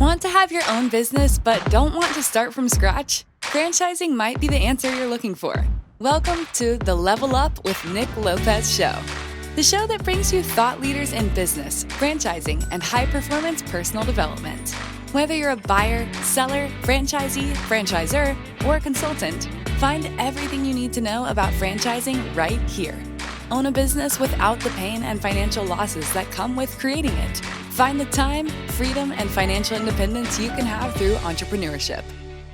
Want to have your own business but don't want to start from scratch? Franchising might be the answer you're looking for. Welcome to the Level Up with Nick Lopez show. The show that brings you thought leaders in business, franchising, and high-performance personal development. Whether you're a buyer, seller, franchisee, franchisor, or a consultant, find everything you need to know about franchising right here. Own a business without the pain and financial losses that come with creating it. Find the time, freedom, and financial independence you can have through entrepreneurship.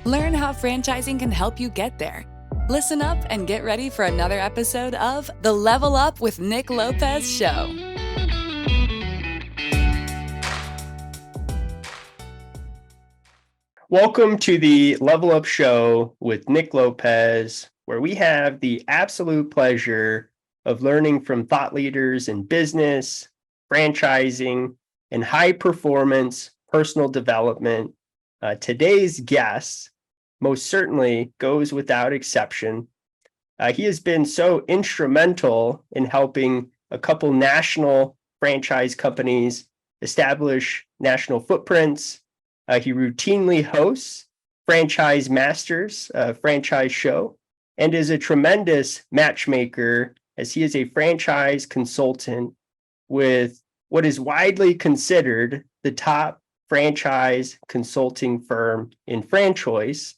Learn how franchising can help you get there. Listen up and get ready for another episode of the Level Up with Nick Lopez show. Welcome to the Level Up show with Nick Lopez, where we have the absolute pleasure of learning from thought leaders in business, franchising, and high-performance personal development. Today's guest most certainly goes without exception. He has been so instrumental in helping a couple national franchise companies establish national footprints. He routinely hosts Franchise Masters, a franchise show, and is a tremendous matchmaker as he is a franchise consultant with what is widely considered the top franchise consulting firm in franchise,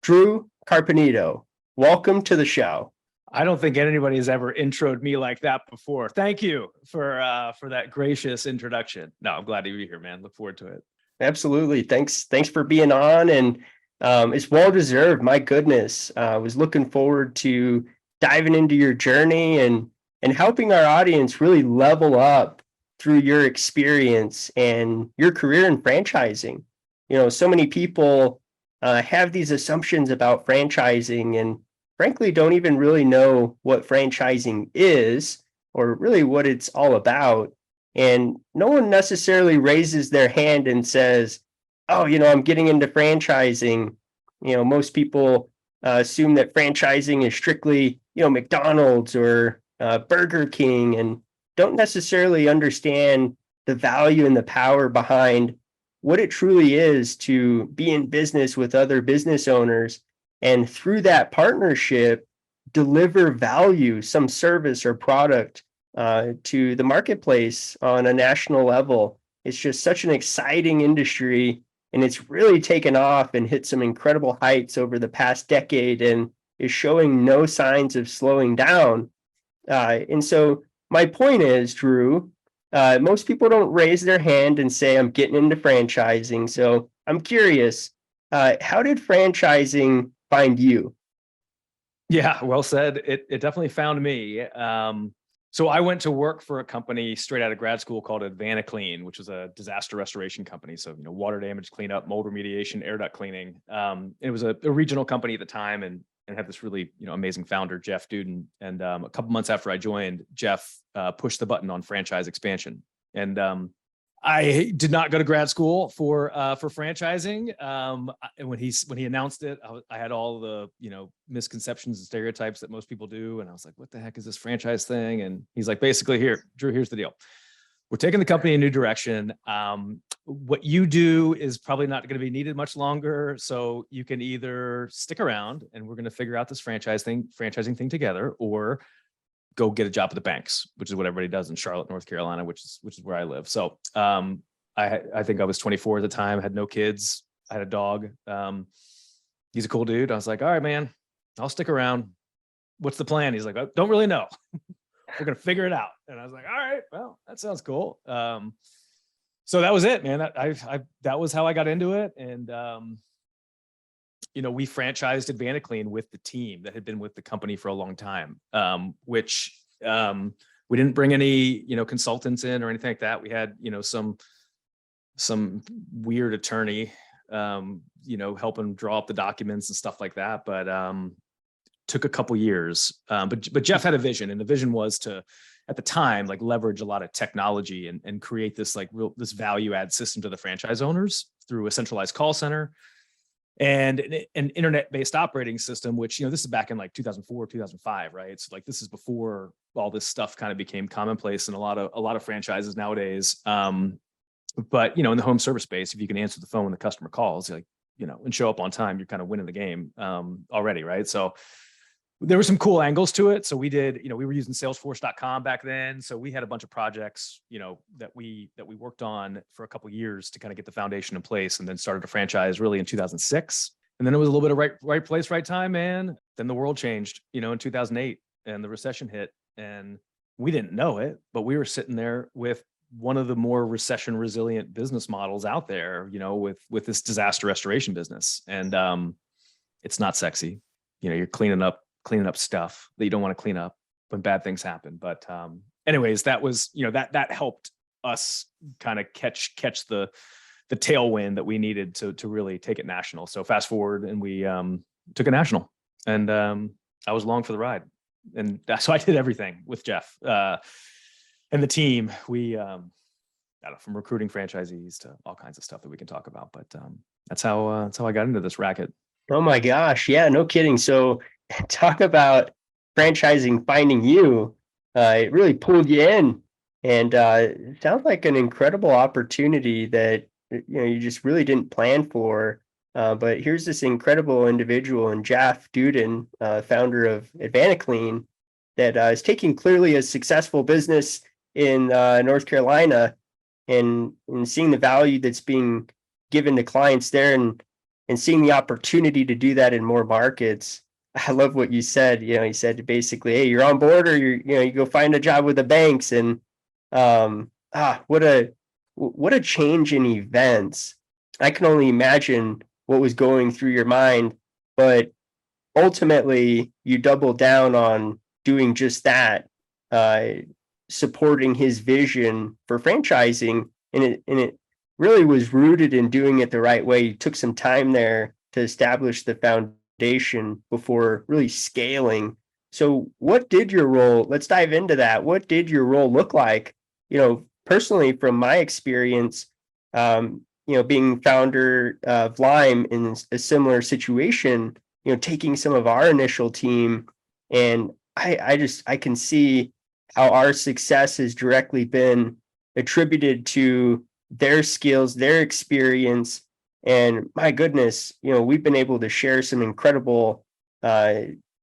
Dru Carpenito. Welcome to the show. I don't think anybody has ever introed me like that before. Thank you for that gracious introduction. No, I'm glad to be here, man. Look forward to it. Absolutely. Thanks for being on, and it's well deserved. My goodness, I was looking forward to diving into your journey and helping our audience really level up through your experience and your career in franchising. You know, so many people have these assumptions about franchising and frankly don't even really know what franchising is or really what it's all about. And no one necessarily raises their hand and says, oh, I'm getting into franchising. Most people assume that franchising is strictly, McDonald's or Burger King, and don't necessarily understand the value and the power behind what it truly is to be in business with other business owners, and through that partnership, deliver value, some service or product to the marketplace on a national level. It's just such an exciting industry, and it's really taken off and hit some incredible heights over the past decade and is showing no signs of slowing down. And so my point is, Dru, most people don't raise their hand and say, I'm getting into franchising. So I'm curious, how did franchising find you? Yeah, well said. It definitely found me. So I went to work for a company straight out of grad school called AdvantaClean, which was a disaster restoration company. So, water damage cleanup, mold remediation, air duct cleaning. It was a regional company at the time and had this really, amazing founder, Jeff Dudan. And a couple months after I joined, Jeff pushed the button on franchise expansion. And I did not go to grad school for franchising. And when he announced it, I had all the misconceptions and stereotypes that most people do, and I was like, "What the heck is this franchise thing?" And he's like, "Basically, here, Dru, here's the deal. We're taking the company in a new direction. What you do is probably not going to be needed much longer. So you can either stick around and we're going to figure out this franchising thing together, or go get a job at the banks," which is what everybody does in Charlotte, North Carolina, which is where I live. So I think I was 24 at the time, had no kids, I had a dog. He's a cool dude. I was like, all right, man, I'll stick around. What's the plan? He's like, I don't really know. We're going to figure it out. And I was like, all right, well, that sounds cool. So that was it, man. That was how I got into it. And, we franchised AdvantaClean with the team that had been with the company for a long time, which we didn't bring any, consultants in or anything like that. We had, some weird attorney, helping draw up the documents and stuff like that. But took a couple years. But Jeff had a vision, and the vision was to, at the time, like leverage a lot of technology and create this this value add system to the franchise owners through a centralized call center and an internet-based operating system, which, this is back in like 2004, 2005, right? So like this is before all this stuff kind of became commonplace in a lot of franchises nowadays. But, in the home service space, if you can answer the phone when the customer calls, like, and show up on time, you're kind of winning the game already. Right. So there were some cool angles to it. So we did, we were using salesforce.com back then. So we had a bunch of projects, that we worked on for a couple of years to kind of get the foundation in place, and then started a franchise really in 2006. And then it was a little bit of right place, right time, man. Then the world changed, in 2008, and the recession hit, and we didn't know it, but we were sitting there with one of the more recession resilient business models out there, with this disaster restoration business. And it's not sexy. You're cleaning up stuff that you don't want to clean up when bad things happen. But anyways, that was, that helped us kind of catch the tailwind that we needed to really take it national. So fast forward, and we took it national, and I was along for the ride. And so I did everything with Jeff and the team. We, I don't know, from recruiting franchisees to all kinds of stuff that we can talk about. But that's how I got into this racket. Oh my gosh. Yeah, no kidding. So talk about franchising finding you. It really pulled you in, and it sounds like an incredible opportunity that you just really didn't plan for. But here's this incredible individual in Jeff Dudan, founder of AdvantaClean, that is taking clearly a successful business in North Carolina, and seeing the value that's being given to clients there, and seeing the opportunity to do that in more markets. I love what you said. You said basically, hey, you're on board, or you go find a job with the banks. And what a change in events. I can only imagine what was going through your mind, but ultimately you doubled down on doing just that, supporting his vision for franchising. And it really was rooted in doing it the right way. You took some time there to establish the foundation before really scaling. So what did your role, let's dive into that. What did your role look like? Personally, from my experience, being founder of Lime in a similar situation, taking some of our initial team, and I can see how our success has directly been attributed to their skills, their experience. And my goodness, we've been able to share some incredible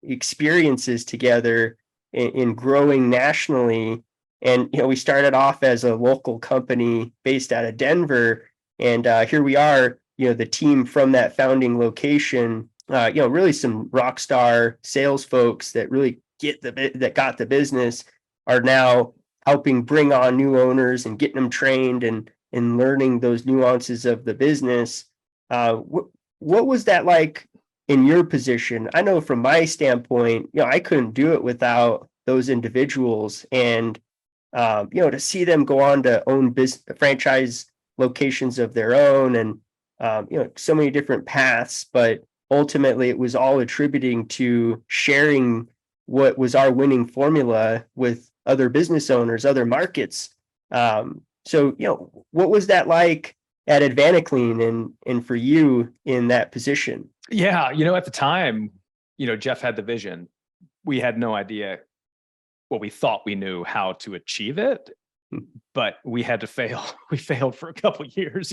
experiences together in growing nationally. And, we started off as a local company based out of Denver. And here we are, the team from that founding location, really some rock star sales folks that really got the business, are now helping bring on new owners and getting them trained and learning those nuances of the business. What was that like in your position? I know from my standpoint, I couldn't do it without those individuals, and to see them go on to own franchise locations of their own, and so many different paths, but ultimately it was all attributing to sharing what was our winning formula with other business owners, other markets. So, what was that like at AdvantaClean and for you in that position? Yeah. At the time, Jeff had the vision. We had no idea. Well, we thought we knew how to achieve it, but we had to fail. We failed for a couple of years,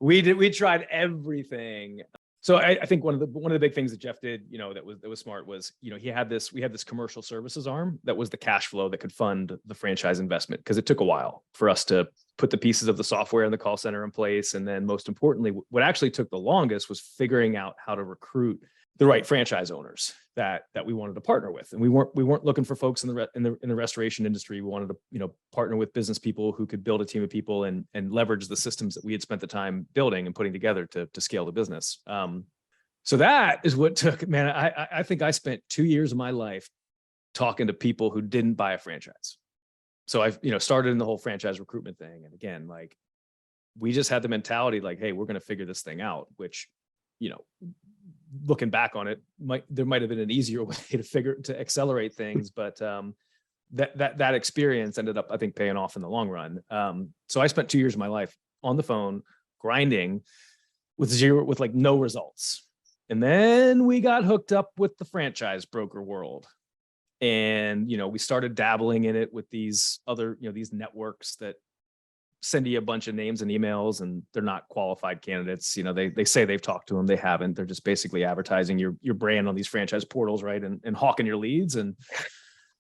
we tried everything. So I think one of the big things that Jeff did, that was smart was, we had this commercial services arm that was the cash flow that could fund the franchise investment, because it took a while for us to put the pieces of the software and the call center in place. And then most importantly, what actually took the longest was figuring out how to recruit the right franchise owners that we wanted to partner with. And we weren't looking for folks in the restoration industry. We wanted to, partner with business people who could build a team of people and leverage the systems that we had spent the time building and putting together to scale the business. So that is what took, man, I think I spent 2 years of my life talking to people who didn't buy a franchise. So I've, started in the whole franchise recruitment thing. And again, we just had the mentality hey, we're going to figure this thing out, which, looking back on it, there might have been an easier way to accelerate things, but that experience ended up, I think, paying off in the long run. So I spent 2 years of my life on the phone grinding with no results, and then we got hooked up with the franchise broker world, and we started dabbling in it with these other these networks that send you a bunch of names and emails, and they're not qualified candidates. They say they've talked to them. They haven't. They're just basically advertising your brand on these franchise portals, right? And hawking your leads.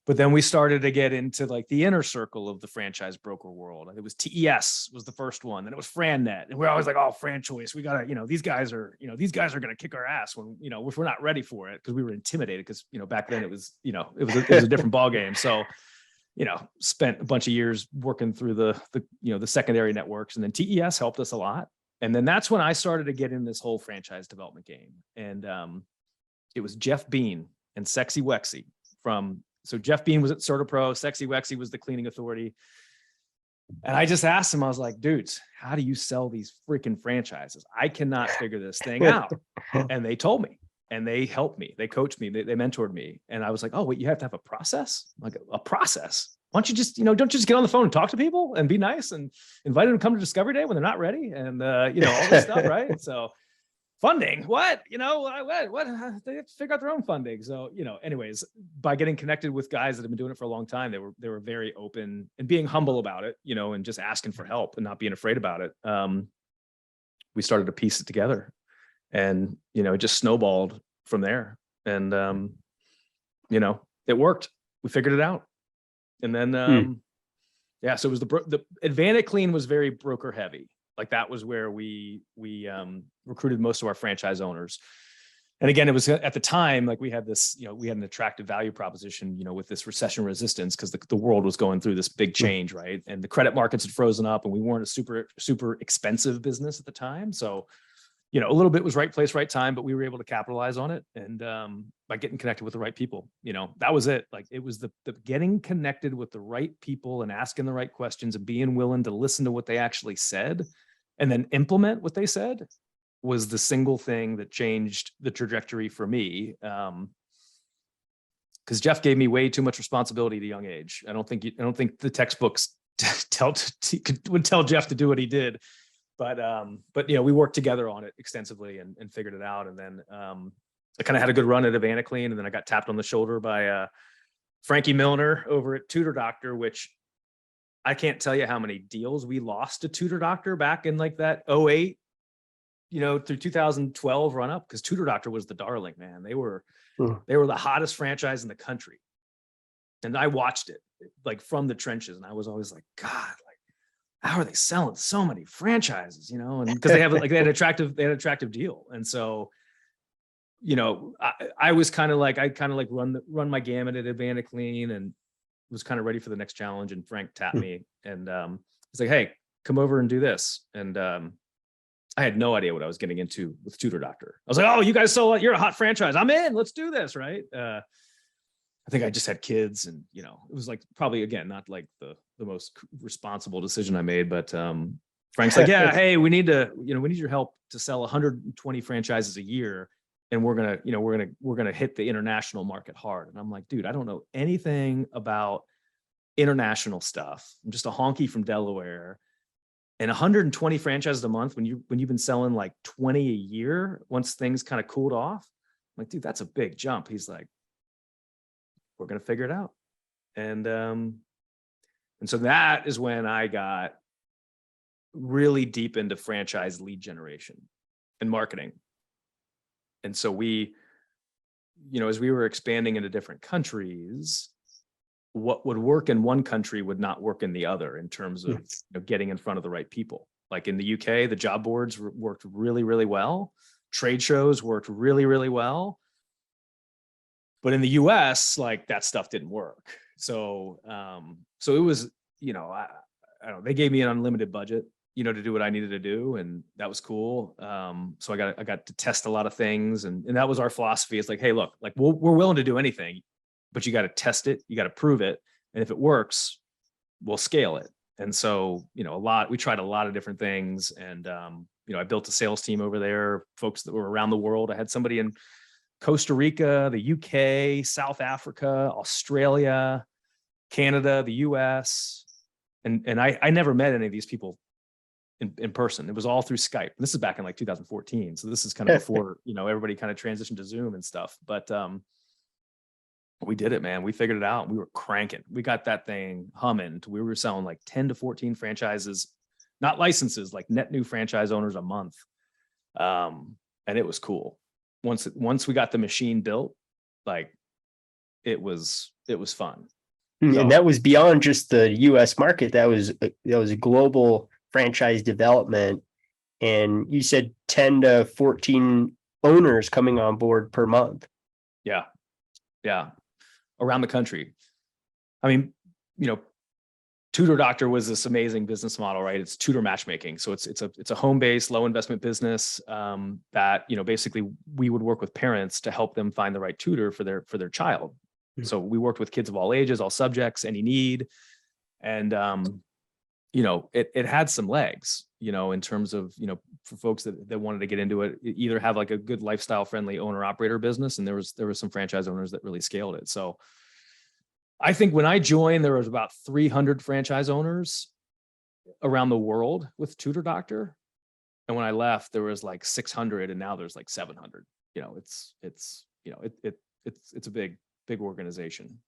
But then we started to get into like the inner circle of the franchise broker world. It was TES was the first one. Then it was FranNet. And we're always like, oh, FranChoice. We got to, these guys are going to kick our ass when, if we're not ready for it, because we were intimidated because, back then it was a different ball game. So, spent a bunch of years working through the secondary networks, and then TES helped us a lot. And then that's when I started to get in this whole franchise development game. And it was Jeff Bean and Sexy Wexy so Jeff Bean was at CertaPro, Sexy Wexy was the cleaning authority. And I just asked him, I was like, dudes, how do you sell these freaking franchises? I cannot figure this thing out. And they told me, and they helped me. They coached me. They mentored me. And I was like, oh, wait, you have to have a process? I'm like, a process? Why don't you just, don't you just get on the phone and talk to people and be nice and invite them to come to Discovery Day when they're not ready? And, all this stuff, right? So funding, what? What? They have to figure out their own funding. So, anyways, by getting connected with guys that have been doing it for a long time, they were very open and being humble about it, and just asking for help and not being afraid about it. We started to piece it together, and, it just snowballed from there. And, it worked. We figured it out. And then, so it was the AdvantaClean was very broker heavy. Like that was where we recruited most of our franchise owners. And again, it was at the time, like we had this, we had an attractive value proposition, with this recession resistance, because the world was going through this big change, right? And the credit markets had frozen up, and we weren't a super, super expensive business at the time. So, a little bit was right place, right time, but we were able to capitalize on it. And by getting connected with the right people, that was it. Like it was the getting connected with the right people and asking the right questions and being willing to listen to what they actually said and then implement what they said was the single thing that changed the trajectory for me. Because Jeff gave me way too much responsibility at a young age. I don't think the textbooks would tell Jeff to do what he did. But we worked together on it extensively and figured it out. And then I kind of had a good run at AdvantaClean, and then I got tapped on the shoulder by Frankie Milner over at Tutor Doctor, which I can't tell you how many deals we lost to Tutor Doctor back in like that 2008, through 2012 run up, because Tutor Doctor was the darling, man. They were the hottest franchise in the country. And I watched it like from the trenches, and I was always like, God, like, how are they selling so many franchises? And because they had an attractive deal. And so, I was kind of like, run my gamut at AdvantaClean and was kind of ready for the next challenge. And Frank tapped me and he's like, hey, come over and do this. And I had no idea what I was getting into with Tutor Doctor. I was like, oh, you guys you're a hot franchise. I'm in, let's do this. Right. I think I just had kids, and, it was like probably, again, not like the most responsible decision I made, but Frank's like, yeah, hey, we need your help to sell 120 franchises a year. And we're going to hit the international market hard. And I'm like, dude, I don't know anything about international stuff. I'm just a honky from Delaware. And 120 franchises a month when you've been selling like 20 a year, once things kind of cooled off, I'm like, dude, that's a big jump. He's like, we're going to figure it out. And so that is when I got really deep into franchise lead generation and marketing. And so we, as we were expanding into different countries, what would work in one country would not work in the other in terms of getting in front of the right people. Like in the UK, the job boards worked really, really well. Trade shows worked really, really well. But in the US, like that stuff didn't work. So, so it was, I don't know, they gave me an unlimited budget, to do what I needed to do. And that was cool. So I got to test a lot of things. And that was our philosophy. It's like, hey, look, like we're willing to do anything, but you got to test it. You got to prove it. And if it works, we'll scale it. And so, we tried a lot of different things. And, I built a sales team over there, folks that were around the world. I had somebody in Costa Rica, the UK, South Africa, Australia, Canada, the US. And I never met any of these people in person. It was all through Skype. This is back in like 2014. So this is kind of before, everybody kind of transitioned to Zoom and stuff. But we did it, man. We figured it out. We were cranking. We got that thing humming. We were selling like 10 to 14 franchises not licenses, like net new franchise owners a month. And it was cool. Once we got the machine built, like it was fun. And that was beyond just the US market. That was a global franchise development. And you said 10 to 14 owners coming on board per month. Yeah. Yeah. Around the country. I mean, Tutor Doctor was this amazing business model, right? It's tutor matchmaking. So it's a home-based, low investment business that, basically we would work with parents to help them find the right tutor for their child. Mm-hmm. So we worked with kids of all ages, all subjects, any need. And, it had some legs, in terms of, for folks that wanted to get into it, either have like a good lifestyle friendly owner operator business. And there was some franchise owners that really scaled it. So I think when I joined, there was about 300 franchise owners around the world with Tutor Doctor. And when I left, there was like 600, and now there's like 700. It's a big organization.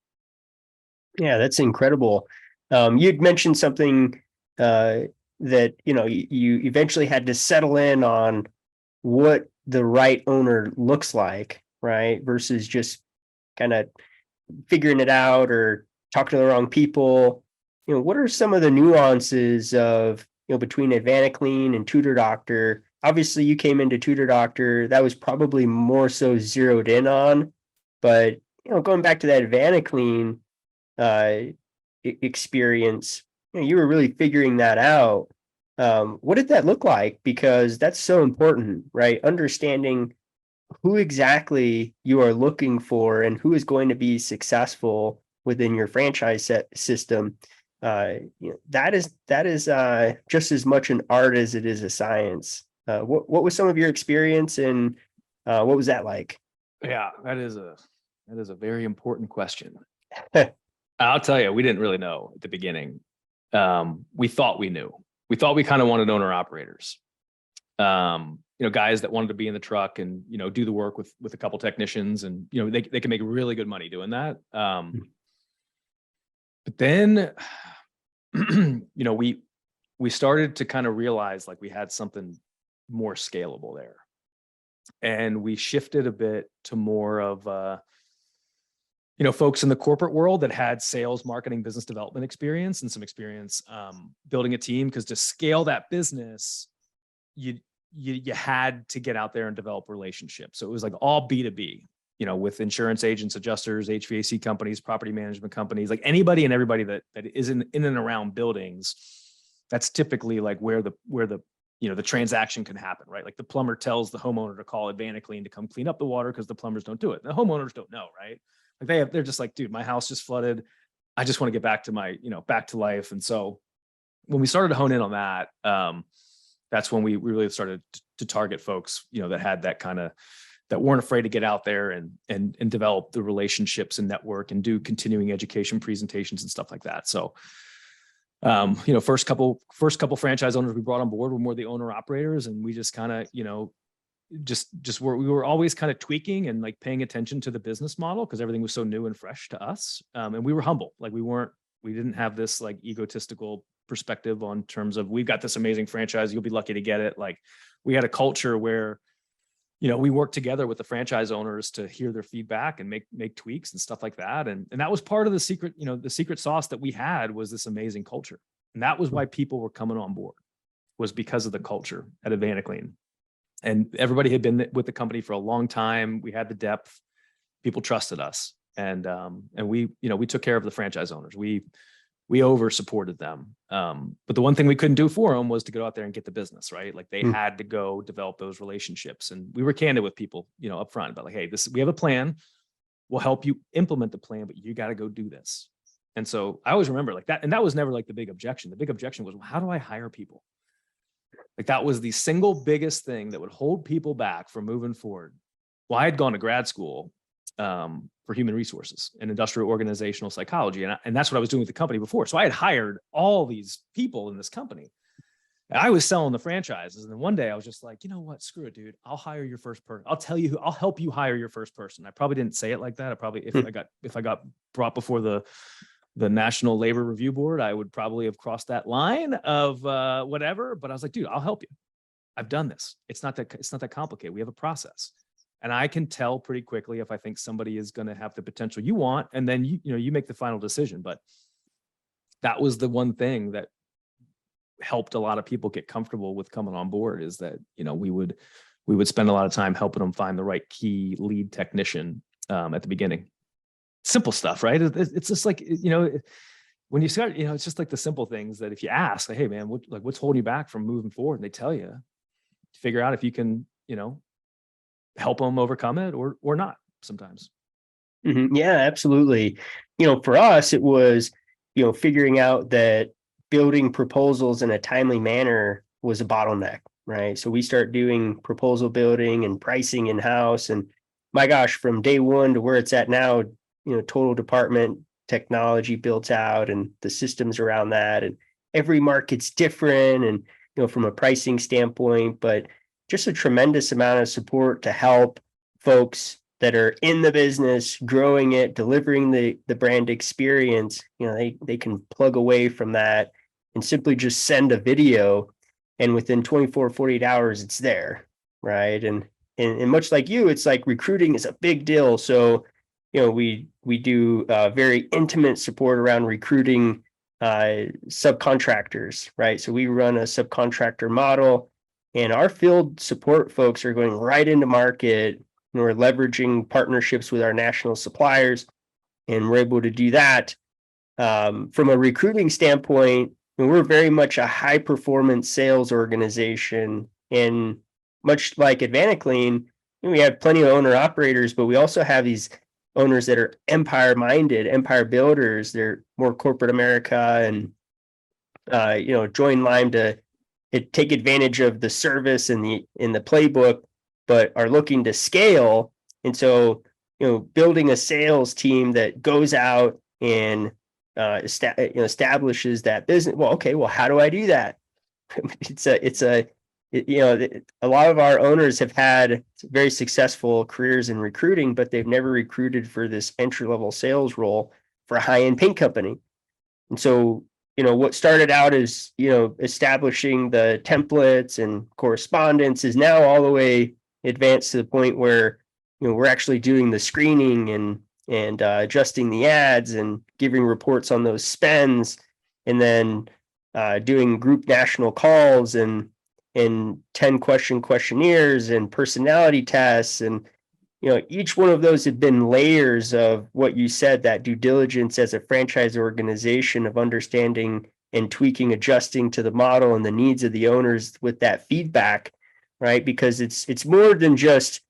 Yeah, that's incredible. You'd mentioned something that, you eventually had to settle in on what the right owner looks like, right? Versus just kind of figuring it out or talking to the wrong people. What are some of the nuances of, between AdvantaClean and Tutor Doctor? Obviously you came into Tutor Doctor, that was probably more so zeroed in on, but going back to that AdvantaClean experience, you were really figuring that out. What did that look like? Because that's so important, right? Understanding who exactly you are looking for and who is going to be successful within your franchise system. That is just as much an art as it is a science. What was some of your experience, and what was that like? Yeah, that is a very important question. I'll tell you, we didn't really know at the beginning. We thought we knew. We thought we kind of wanted owner operators. Guys that wanted to be in the truck and, do the work with a couple technicians, and, they can make really good money doing that. But then, we started to kind of realize like we had something more scalable there, and we shifted a bit to more of, folks in the corporate world that had sales, marketing, business development experience and some experience building a team, because to scale that business, you had to get out there and develop relationships. So it was like all B2B, with insurance agents, adjusters, HVAC companies, property management companies, like anybody and everybody that is in and around buildings. That's typically like where the transaction can happen, right? Like the plumber tells the homeowner to call AdvantaClean to come clean up the water because the plumbers don't do it. The homeowners don't know, right? Like they're just like, dude, my house just flooded. I just want to get back to back to life. And so when we started to hone in on that, that's when we really started to target folks, that had that kind of, that weren't afraid to get out there and develop the relationships and network and do continuing education presentations and stuff like that. So, first couple franchise owners we brought on board were more the owner operators, and we just kind of, we were always kind of tweaking and like paying attention to the business model because everything was so new and fresh to us. And we were humble. Like we didn't have this like egotistical perspective on terms of, we've got this amazing franchise, you'll be lucky to get it. Like we had a culture where, we worked together with the franchise owners to hear their feedback and make tweaks and stuff like that. And that was part of the secret, the secret sauce that we had was this amazing culture. And that was why people were coming on board, was because of the culture at AdvantaClean. And everybody had been with the company for a long time. We had the depth, people trusted us. And we took care of the franchise owners. We over supported them. But the one thing we couldn't do for them was to go out there and get the business, right? Like they had to go develop those relationships. And we were candid with people, up front about like, hey, we have a plan. We'll help you implement the plan, but you got to go do this. And so I always remember like that. And that was never like the big objection. The big objection was, well, how do I hire people? Like that was the single biggest thing that would hold people back from moving forward. Well, I had gone to grad school for human resources and industrial organizational psychology. And that's what I was doing with the company before. So I had hired all these people in this company. And I was selling the franchises. And then one day I was just like, you know what, screw it, dude. I'll hire your first person. I'll tell you I'll help you hire your first person. I probably didn't say it like that. I probably, if I got brought before the the National Labor Review Board, I would probably have crossed that line of whatever. But I was like, dude, I'll help you. I've done this. It's not that complicated. We have a process. And I can tell pretty quickly if I think somebody is going to have the potential you want, and then you make the final decision. But that was the one thing that helped a lot of people get comfortable with coming on board, is that, we would spend a lot of time helping them find the right key lead technician at the beginning. Simple stuff, right? It's just like, when you start, it's just like the simple things that if you ask, like, hey man, what's holding you back from moving forward? And they tell you, figure out if you can, help them overcome it or not sometimes. Mm-hmm. Yeah, absolutely. For us, it was, figuring out that building proposals in a timely manner was a bottleneck, right? So we start doing proposal building and pricing in-house, and my gosh, from day one to where it's at now, total department technology built out and the systems around that, and every market's different, and from a pricing standpoint, but just a tremendous amount of support to help folks that are in the business, growing it, delivering the brand experience. They can plug away from that and simply just send a video, and within 24, 48 hours, it's there, right? And much like you, it's like recruiting is a big deal. So, we do very intimate support around recruiting subcontractors, right? So we run a subcontractor model, and our field support folks are going right into market, and we're leveraging partnerships with our national suppliers, and we're able to do that. From a recruiting standpoint, we're very much a high performance sales organization, and much like AdvantaClean, we have plenty of owner operators, but we also have these owners that are empire minded, empire builders. They're more corporate America, and join Lime to take advantage of the service and in the playbook, but are looking to scale. And so, building a sales team that goes out and establishes that business. Well, okay, well, how do I do that? A lot of our owners have had very successful careers in recruiting, but they've never recruited for this entry-level sales role for a high-end paint company. And so, what started out as, establishing the templates and correspondence is now all the way advanced to the point where, we're actually doing the screening and adjusting the ads and giving reports on those spends, and then doing group national calls and 10 questionnaires and personality tests. And each one of those have been layers of what you said, that due diligence as a franchise organization of understanding and tweaking, adjusting to the model and the needs of the owners with that feedback, right? Because it's more than just,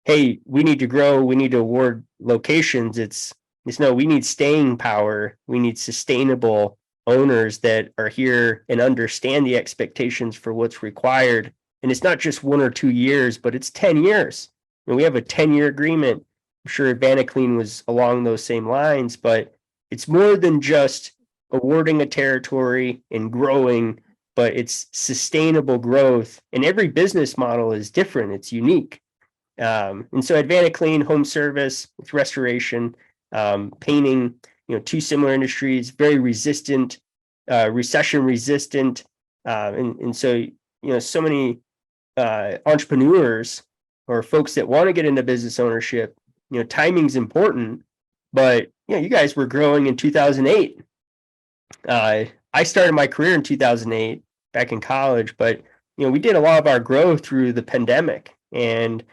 hey, we need to grow, we need to award locations. It's no, we need staying power. We need sustainable owners that are here and understand the expectations for what's required. And it's not just 1 or 2 years, but it's 10 years. And we have a 10-year agreement. I'm sure AdvantaClean was along those same lines, but it's more than just awarding a territory and growing, but it's sustainable growth. And every business model is different. It's unique. And so AdvantaClean, home service, it's restoration, painting, two similar industries, very resistant, recession resistant. And so, so many entrepreneurs or folks that want to get into business ownership, timing's important, but you guys were growing in 2008. I started my career in 2008 back in college, but we did a lot of our growth through the pandemic, and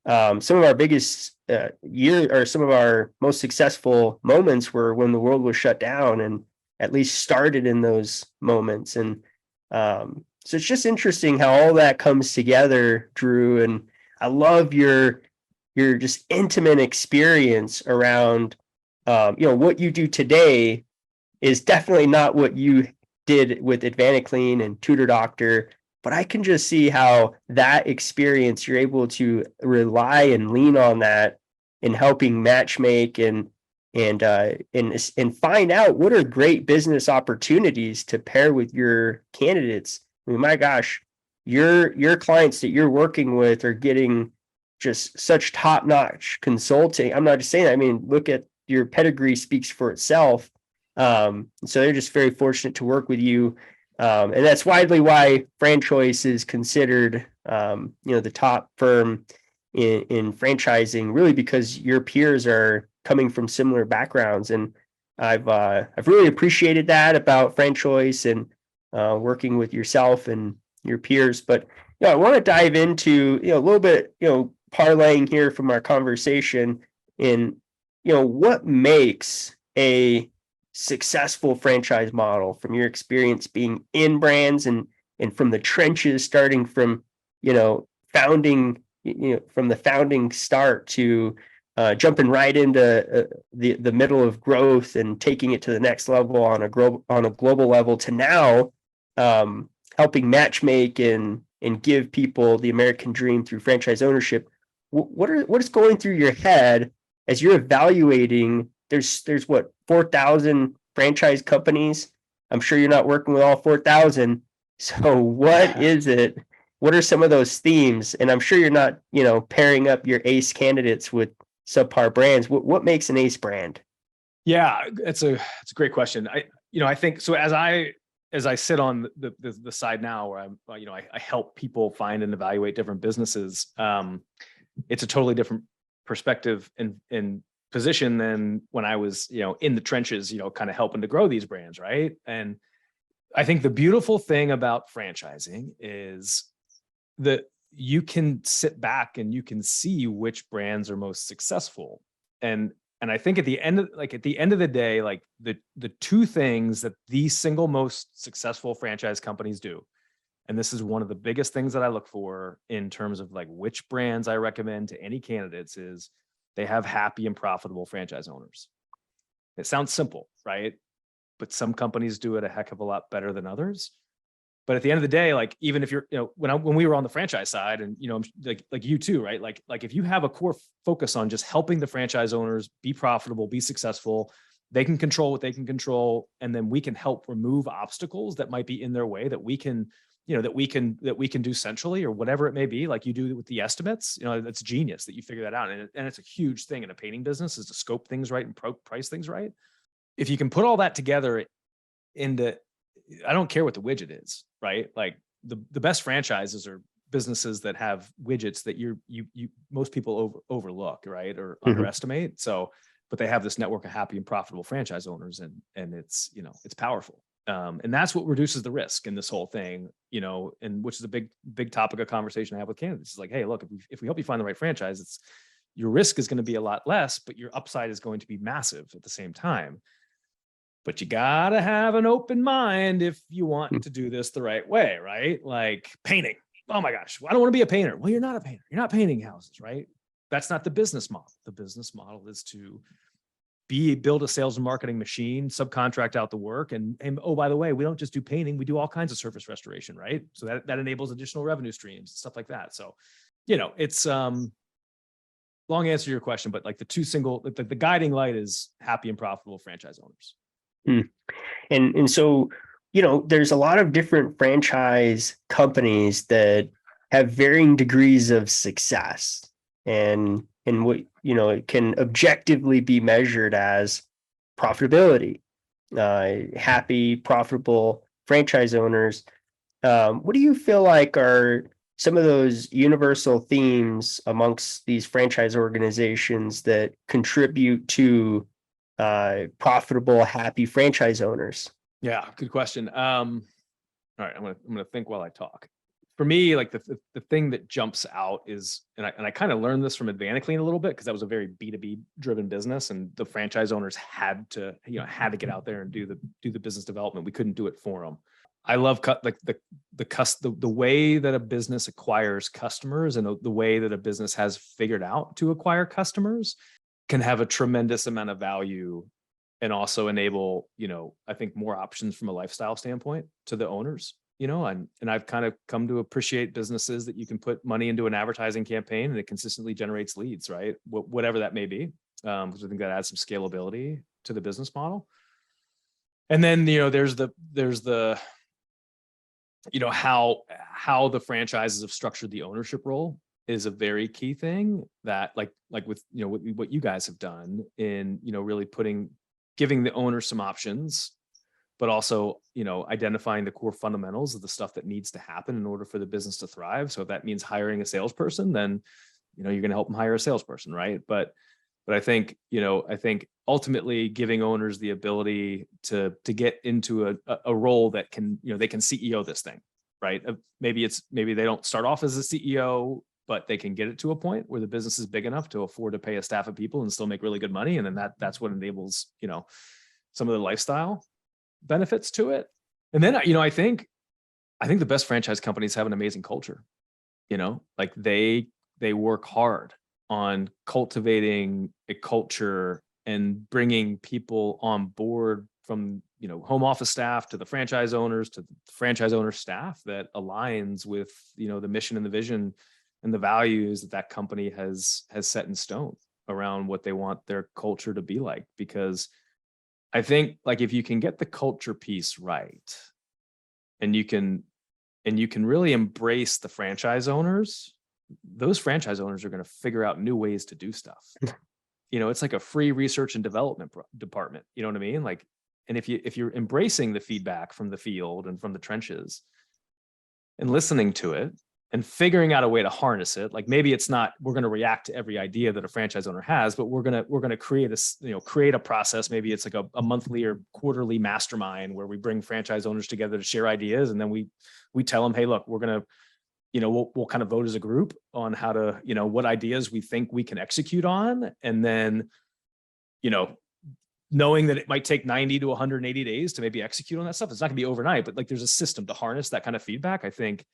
some of our biggest some of our most successful moments were when the world was shut down, and at least started in those moments. And so it's just interesting how all that comes together, Drew. And I love your just intimate experience around, what you do today is definitely not what you did with AdvantaClean and Tutor Doctor, but I can just see how that experience, you're able to rely and lean on that in helping matchmake and find out what are great business opportunities to pair with your candidates. I mean, my gosh, your clients that you're working with are getting just such top-notch consulting. I'm not just saying that. I mean, look at your pedigree, speaks for itself. So they're just very fortunate to work with you. And that's widely why FranChoice is considered, the top firm in franchising, really because your peers are coming from similar backgrounds. And I've really appreciated that about FranChoice and working with yourself and your peers. But I want to dive into a little bit, parlaying here from our conversation in what makes a successful franchise model from your experience being in brands and from the trenches, starting from founding, from the founding start to jumping right into the middle of growth and taking it to the next level on a global level, to now helping matchmake and give people the American dream through franchise ownership. What is going through your head as you're evaluating? There's what, 4,000 franchise companies. I'm sure you're not working with all 4,000. So what is it? What are some of those themes? And I'm sure you're not, pairing up your ace candidates with subpar brands. What makes an ace brand? Yeah, it's a great question. I think so. As I sit on the side now where I help people find and evaluate different businesses. It's a totally different perspective and position than when I was, in the trenches, kind of helping to grow these brands. Right. And I think the beautiful thing about franchising is that you can sit back and you can see which brands are most successful. And I think at the end of the day, like the two things that the single most successful franchise companies do, and this is one of the biggest things that I look for in terms of like which brands I recommend to any candidates, is they have happy and profitable franchise owners. It sounds simple, right? But some companies do it a heck of a lot better than others. But at the end of the day, like, even if you're, when we were on the franchise side, and, like you too, right? Like if you have a core focus on just helping the franchise owners be profitable, be successful, they can control what they can control. And then we can help remove obstacles that might be in their way that we can, that we can do centrally, or whatever it may be, like you do with the estimates. That's genius that you figure that out. And it's a huge thing in a painting business, is to scope things right and price things right. If you can put all that together into, I don't care what the widget is, right? Like the best franchises are businesses that have widgets that you most people overlook, right? Or underestimate. So, but they have this network of happy and profitable franchise owners, and it's, it's powerful. And that's what reduces the risk in this whole thing, and which is a big topic of conversation I have with candidates. It's like, hey, look, if we help you find the right franchise, your risk is going to be a lot less, but your upside is going to be massive at the same time. But you gotta have an open mind if you want to do this the right way, right? Like painting. Oh my gosh, I don't want to be a painter. Well, you're not a painter. You're not painting houses, right? That's not the business model. The business model is to build a sales and marketing machine, subcontract out the work. And oh, by the way, we don't just do painting, we do all kinds of surface restoration, right? So that enables additional revenue streams, stuff like that. So, it's long answer to your question, but like the guiding light is happy and profitable franchise owners. And so, there's a lot of different franchise companies that have varying degrees of success, and what, it can objectively be measured as profitability. Happy, profitable franchise owners. What do you feel like are some of those universal themes amongst these franchise organizations that contribute to profitable, happy franchise owners? Yeah, good question. All right, I'm gonna think while I talk. For me, like the thing that jumps out is, and I kind of learned this from AdvantaClean a little bit, because that was a very B2B driven business, and the franchise owners had to get out there and do the business development. We couldn't do it for them. I love the way that a business acquires customers, and the way that a business has figured out to acquire customers can have a tremendous amount of value, and also enable, I think, more options from a lifestyle standpoint to the owners, and I've kind of come to appreciate businesses that you can put money into an advertising campaign and it consistently generates leads, right? Whatever that may be. Because I think that adds some scalability to the business model. And then, there's the how the franchises have structured the ownership role is a very key thing that like with, what you guys have done in, really putting giving the owner some options, but also, identifying the core fundamentals of the stuff that needs to happen in order for the business to thrive. So if that means hiring a salesperson, then, you're going to help them hire a salesperson, right? But I think, I think ultimately giving owners the ability to get into a role that can, they can CEO this thing, right? Maybe they don't start off as a CEO, but they can get it to a point where the business is big enough to afford to pay a staff of people and still make really good money. And then that's what enables, some of the lifestyle benefits to it. And then, I think the best franchise companies have an amazing culture. Like they work hard on cultivating a culture and bringing people on board from, home office staff to the franchise owners to the franchise owner staff that aligns with, the mission and the vision and the values that company has set in stone around what they want their culture to be like. Because I think, like, if you can get the culture piece right, and you can really embrace the franchise owners, those franchise owners are going to figure out new ways to do stuff. It's like a free research and development department. You know what I mean? Like, and if you're embracing the feedback from the field and from the trenches and listening to it and figuring out a way to harness it, like maybe it's not, we're going to react to every idea that a franchise owner has, but we're going to create a process. Maybe it's like a monthly or quarterly mastermind where we bring franchise owners together to share ideas. And then we tell them, hey, look, we're going to, we'll kind of vote as a group on how to, what ideas we think we can execute on. And then, knowing that it might take 90 to 180 days to maybe execute on that stuff. It's not gonna be overnight, but like there's a system to harness that kind of feedback. I think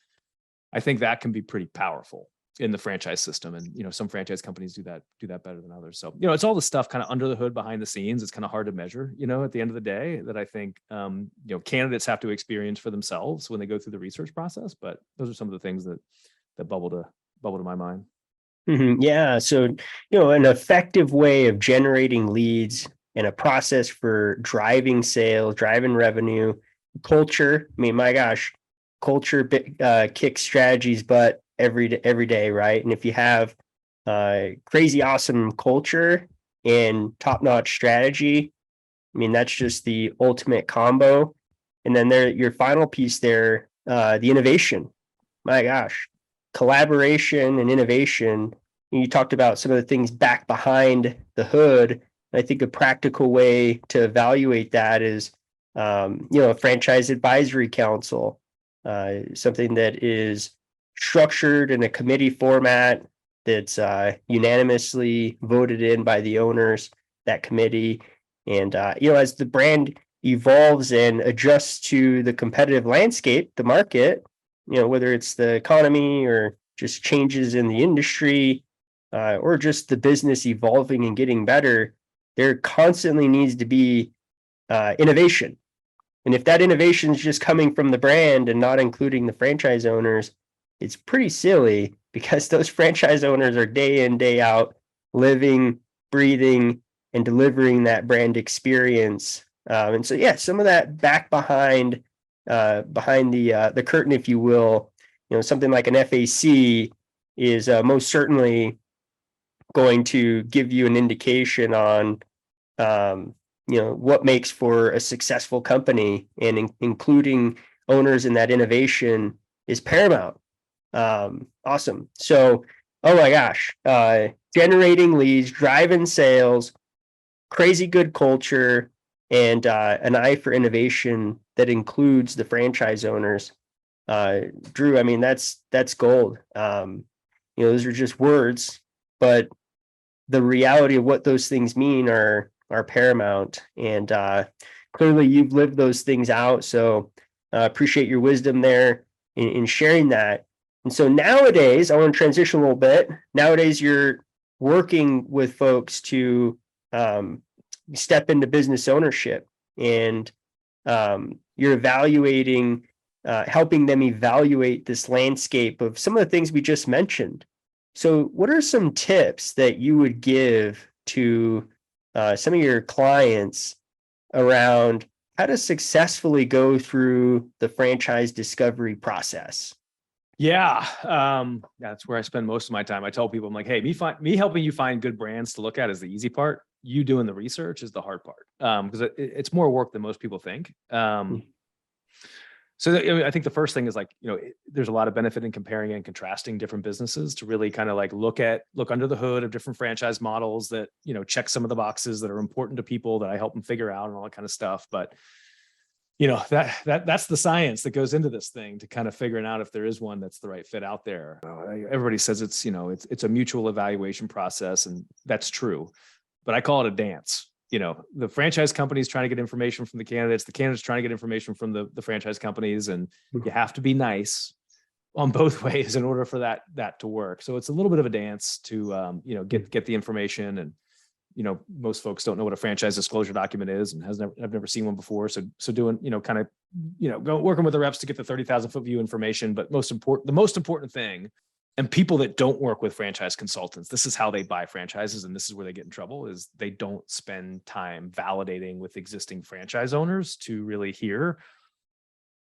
that can be pretty powerful in the franchise system. And, some franchise companies do that better than others. So, it's all the stuff kind of under the hood behind the scenes. It's kind of hard to measure, at the end of the day, that I think, candidates have to experience for themselves when they go through the research process. But those are some of the things that bubble to my mind. Mm-hmm. Yeah. So, an effective way of generating leads and a process for driving sales, driving revenue, culture. I mean, my gosh, culture kicks strategies butt every day, right? And if you have crazy awesome culture and top-notch strategy, I mean, that's just the ultimate combo. And then your final piece there, the innovation. My gosh, collaboration and innovation. You talked about some of the things back behind the hood. I think a practical way to evaluate that is, a franchise advisory council, something that is structured in a committee format that's unanimously voted in by the owners, that committee. And, as the brand evolves and adjusts to the competitive landscape, the market, whether it's the economy or just changes in the industry, or just the business evolving and getting better, there constantly needs to be innovation. And if that innovation is just coming from the brand and not including the franchise owners, it's pretty silly, because those franchise owners are day in, day out, living, breathing, and delivering that brand experience. And so, yeah, some of that back behind the curtain, if you will, something like an FAC is most certainly going to give you an indication on, what makes for a successful company, and including owners in that innovation is paramount. Awesome. So, oh my gosh, generating leads, driving sales, crazy good culture, and an eye for innovation that includes the franchise owners. Drew, I mean, that's gold. Those are just words, but the reality of what those things mean are paramount. And clearly you've lived those things out. So appreciate your wisdom there in sharing that. And so nowadays, I want to transition a little bit. Nowadays, you're working with folks to step into business ownership, and you're evaluating, helping them evaluate this landscape of some of the things we just mentioned. So what are some tips that you would give to some of your clients around how to successfully go through the franchise discovery process? Yeah, that's where I spend most of my time. I tell people, I'm like, hey, me helping you find good brands to look at is the easy part. you doing the research is the hard part. Because it's more work than most people think. So I think the first thing is like, there's a lot of benefit in comparing and contrasting different businesses to really kind of like look under the hood of different franchise models that, check some of the boxes that are important to people that I help them figure out and all that kind of stuff. But, that's the science that goes into this thing to kind of figuring out if there is one that's the right fit out there. Everybody says it's a mutual evaluation process, and that's true, but I call it a dance. The franchise companies trying to get information from the candidates trying to get information from the franchise companies, and you have to be nice on both ways in order for that to work. So it's a little bit of a dance to, get the information. And, most folks don't know what a franchise disclosure document is and I've never seen one before. So doing, working with the reps to get the 30,000 foot view information, but the most important thing, and people that don't work with franchise consultants, this is how they buy franchises, and this is where they get in trouble, is they don't spend time validating with existing franchise owners to really hear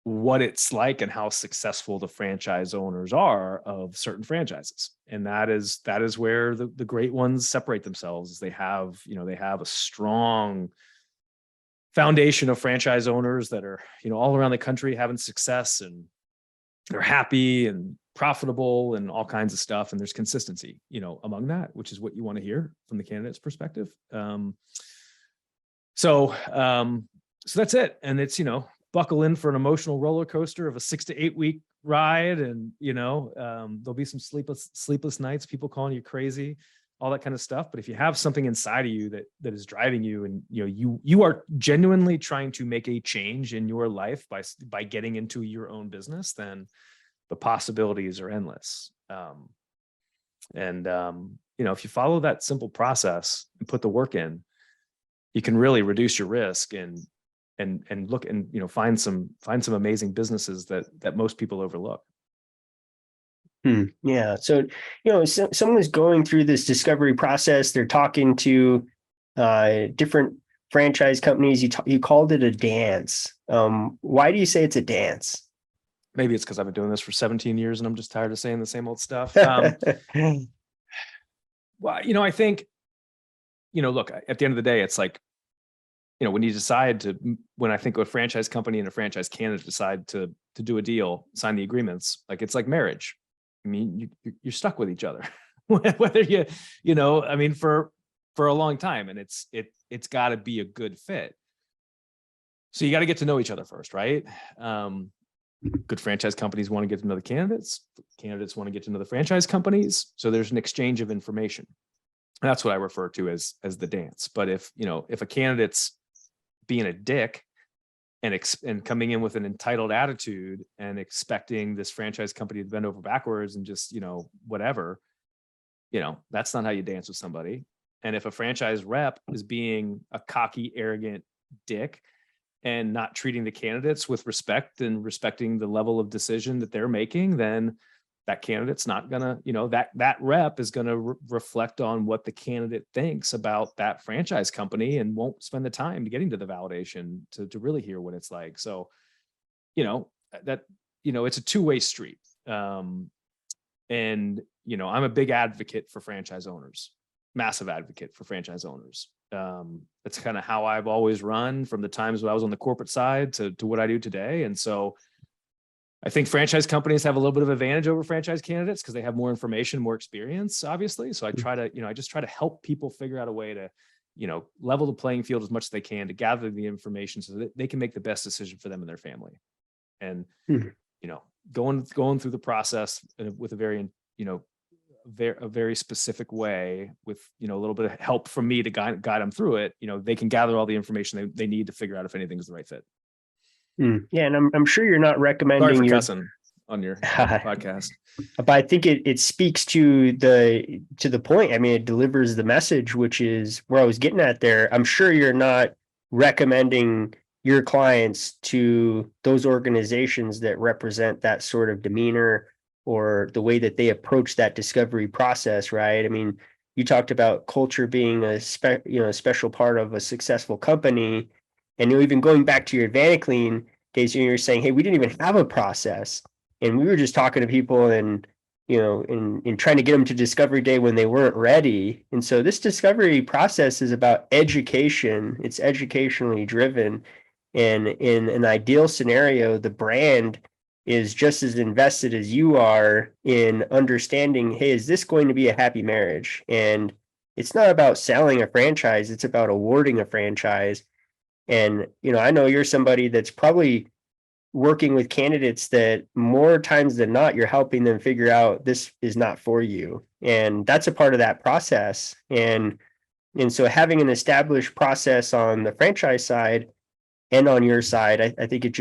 what it's like and how successful the franchise owners are of certain franchises. And that is where the great ones separate themselves, is they have a strong foundation of franchise owners that are, all around the country having success, and they're happy and profitable and all kinds of stuff. And there's consistency, among that, which is what you want to hear from the candidate's perspective. So that's it. And it's, buckle in for an emotional roller coaster of a 6 to 8 week ride. And, there'll be some sleepless nights, people calling you crazy, all that kind of stuff. But if you have something inside of you that is driving you, and, you are genuinely trying to make a change in your life by getting into your own business, then the possibilities are endless. If you follow that simple process and put the work in, you can really reduce your risk and look and, find some amazing businesses that most people overlook. Yeah. So, someone's going through this discovery process. They're talking to different franchise companies. You called it a dance. Why do you say it's a dance? Maybe it's because I've been doing this for 17 years and I'm just tired of saying the same old stuff. Well, I think, look, at the end of the day, it's like, when I think a franchise company and a franchise candidate decide to do a deal, sign the agreements, like it's like marriage. I mean, you're stuck with each other, whether for a long time, and it's got to be a good fit. So you got to get to know each other first, right? Good franchise companies want to get to know the candidates. Candidates want to get to know the franchise companies. So there's an exchange of information. And that's what I refer to as the dance. But if a candidate's being a dick and coming in with an entitled attitude and expecting this franchise company to bend over backwards and just, whatever, that's not how you dance with somebody. And if a franchise rep is being a cocky, arrogant dick and not treating the candidates with respect and respecting the level of decision that they're making, then that candidate's not gonna, that rep is gonna reflect on what the candidate thinks about that franchise company and won't spend the time getting to the validation to really hear what it's like. So, it's a two-way street. I'm a big advocate for franchise owners, massive advocate for franchise owners. That's kind of how I've always run from the times when I was on the corporate side to what I do today. And so I think franchise companies have a little bit of advantage over franchise candidates because they have more information, more experience, obviously. So I just try to help people figure out a way to, level the playing field as much as they can to gather the information so that they can make the best decision for them and their family. And, going through the process with a very, a very specific way with, a little bit of help from me to guide them through it, they can gather all the information they need to figure out if anything is the right fit. Yeah, and I'm sure you're not recommending Sorry for cussing on your podcast, but I think it speaks to the point. I mean, it delivers the message, which is where I was getting at there. I'm sure you're not recommending your clients to those organizations that represent that sort of demeanor or the way that they approach that discovery process, right? I mean, you talked about culture being a special part of a successful company. And even going back to your AdvantaClean days, you're saying, hey, we didn't even have a process. And we were just talking to people and in trying to get them to discovery day when they weren't ready. And so this discovery process is about education. It's educationally driven. And in an ideal scenario, the brand is just as invested as you are in understanding, hey, is this going to be a happy marriage? And it's not about selling a franchise, it's about awarding a franchise. And, I know you're somebody that's probably working with candidates that more times than not, you're helping them figure out this is not for you. And that's a part of that process. And so having an established process on the franchise side and on your side, I think it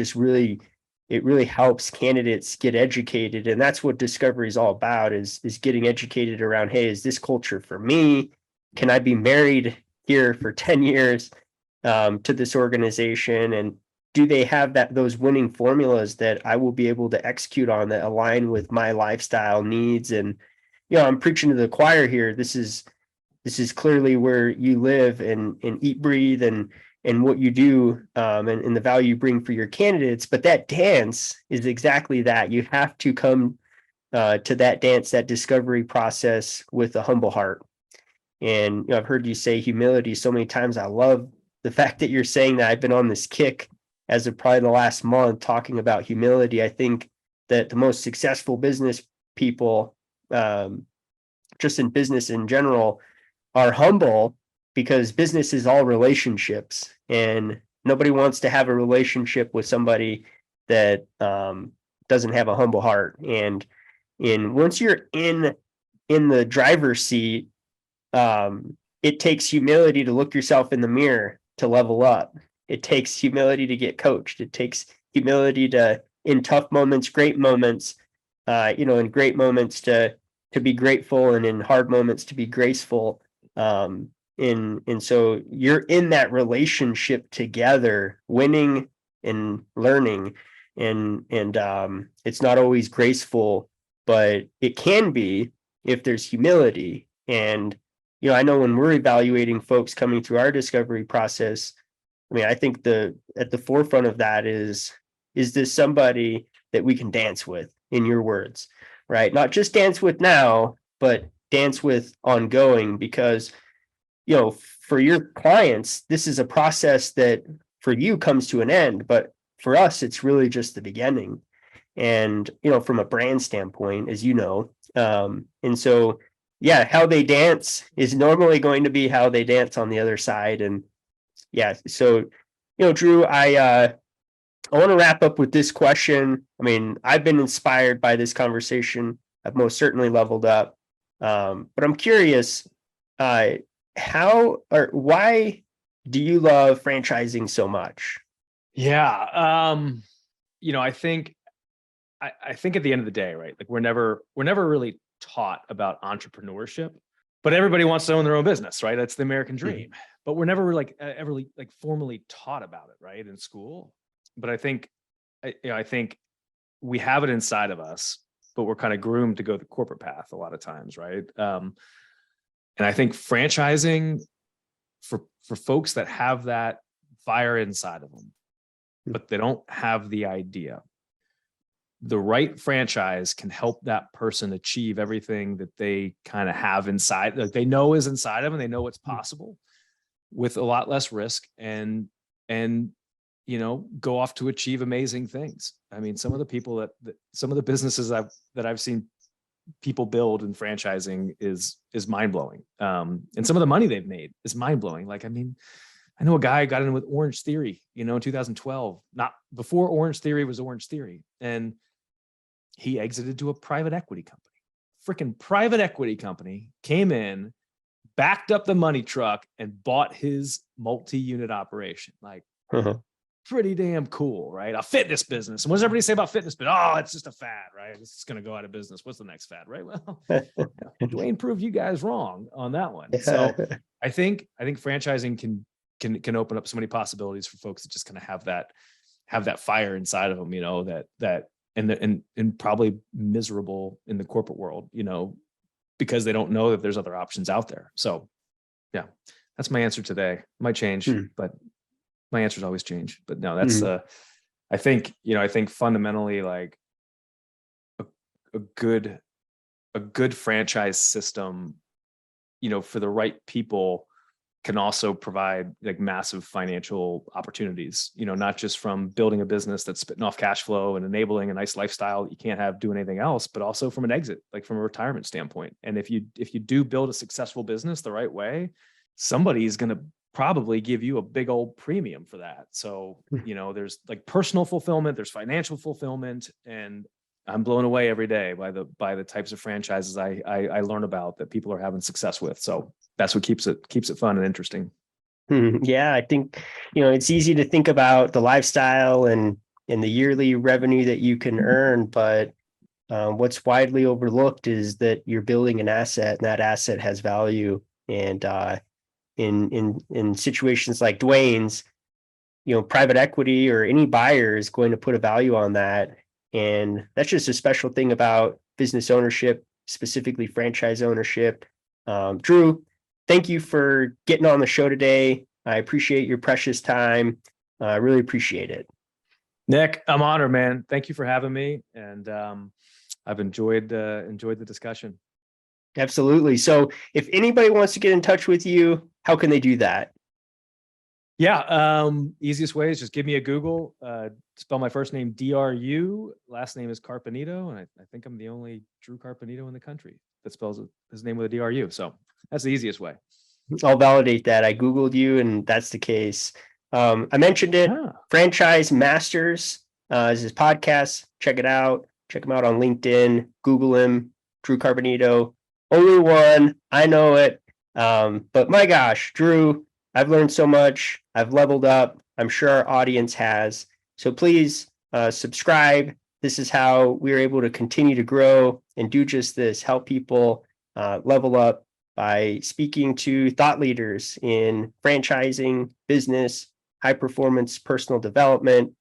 really helps candidates get educated. And that's what discovery is all about, is getting educated around, hey, is this culture for me? Can I be married here for 10 years to this organization? And do they have those winning formulas that I will be able to execute on that align with my lifestyle needs? And, I'm preaching to the choir here. This is clearly where you live and eat, breathe, and what you do, and the value you bring for your candidates. But that dance is exactly that. You have to come to that dance, that discovery process, with a humble heart. And I've heard you say humility so many times. I love the fact that you're saying that. I've been on this kick as of probably the last month talking about humility. I think that the most successful business people, just in business in general, are humble, because business is all relationships, and nobody wants to have a relationship with somebody that doesn't have a humble heart. And once you're in the driver's seat, it takes humility to look yourself in the mirror to level up. It takes humility to get coached. It takes humility to, in tough moments, great moments, in great moments to be grateful, and in hard moments to be graceful. And so you're in that relationship together, winning and learning. And it's not always graceful, but it can be if there's humility. And, I know when we're evaluating folks coming through our discovery process, I think at the forefront of that is this somebody that we can dance with, in your words, right? Not just dance with now, but dance with ongoing. Because, for your clients, this is a process that for you comes to an end, but for us, it's really just the beginning. And, from a brand standpoint, as you know, and so, yeah, how they dance is normally going to be how they dance on the other side. And yeah, so, Drew, I want to wrap up with this question. I've been inspired by this conversation. I've most certainly leveled up. But I'm curious, how or why do you love franchising so much? Yeah. I think at the end of the day, right? Like we're never really taught about entrepreneurship, but everybody wants to own their own business, right? That's the American dream. Mm-hmm. But we're never ever formally taught about it, right, in school. But I think we have it inside of us, but we're kind of groomed to go the corporate path a lot of times, right? And I think franchising for folks that have that fire inside of them, but they don't have the idea, the right franchise can help that person achieve everything that they kind of have inside, like they know is inside of them, and they know what's possible with a lot less risk, and go off to achieve amazing things. Some of the people some of the businesses that I've seen people build in franchising is mind-blowing. And some of the money they've made is mind-blowing. I know a guy got in with Orange Theory, in 2012, not before Orange Theory was Orange Theory. And he exited to a private equity company. Freaking private equity company came in, backed up the money truck, and bought his multi-unit operation. Pretty damn cool, right? A fitness business. And what does everybody say about fitness? But it's just a fad, right? It's just going to go out of business. What's the next fad, right? Well, Dwayne proved you guys wrong on that one. So I think franchising can open up so many possibilities for folks that just kind of have that fire inside of them, that and probably miserable in the corporate world, because they don't know that there's other options out there. So yeah, that's my answer today. Might change, but my answers always change. But no, that's I think fundamentally, like a good a good franchise system, for the right people, can also provide like massive financial opportunities, not just from building a business that's spitting off cash flow and enabling a nice lifestyle that you can't have doing anything else, but also from an exit, like from a retirement standpoint. And if you do build a successful business the right way, somebody's going to probably give you a big old premium for that. So, there's like personal fulfillment, there's financial fulfillment, and I'm blown away every day by the types of franchises I learn about that people are having success with. So that's what keeps it fun and interesting. Yeah, I think, it's easy to think about the lifestyle and the yearly revenue that you can earn, but what's widely overlooked is that you're building an asset, and that asset has value. And in situations like Dwayne's, private equity or any buyer is going to put a value on that. And that's just a special thing about business ownership, specifically franchise ownership. Dru, thank you for getting on the show today. I appreciate your precious time. I really appreciate it. Nick, I'm honored, man. Thank you for having me. And I've enjoyed the discussion. Absolutely. So if anybody wants to get in touch with you, how can they do that? Yeah. Easiest way is just give me a Google, spell my first name DRU, last name is Carpenito. And I think I'm the only Dru Carpenito in the country that spells his name with a DRU. So that's the easiest way. I'll validate that. I Googled you and that's the case. I mentioned it. Franchise Masters is his podcast. Check it out. Check him out on LinkedIn. Google him, Dru Carpenito. Only one. I know it. But my gosh, Dru, I've learned so much. I've leveled up. I'm sure our audience has. So please subscribe. This is how we're able to continue to grow and do just this, help people level up by speaking to thought leaders in franchising, business, high performance, personal development.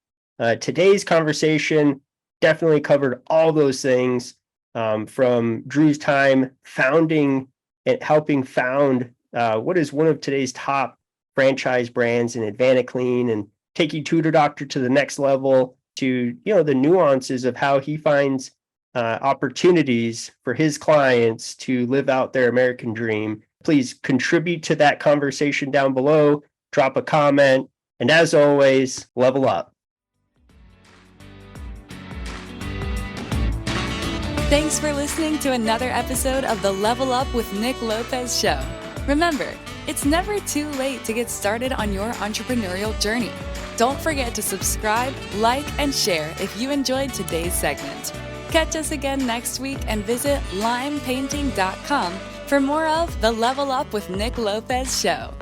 Today's conversation definitely covered all those things, from Dru's time founding and helping found what is one of today's top franchise brands in AdvantaClean, and taking Tutor Doctor to the next level, to the nuances of how he finds opportunities for his clients to live out their American dream. Please contribute to that conversation down below, drop a comment, and as always, level up. Thanks for listening to another episode of the Level Up with Nick Lopez show. Remember, it's never too late to get started on your entrepreneurial journey. Don't forget to subscribe, like, and share if you enjoyed today's segment. Catch us again next week and visit limepainting.com for more of the Level Up with Nick Lopez show.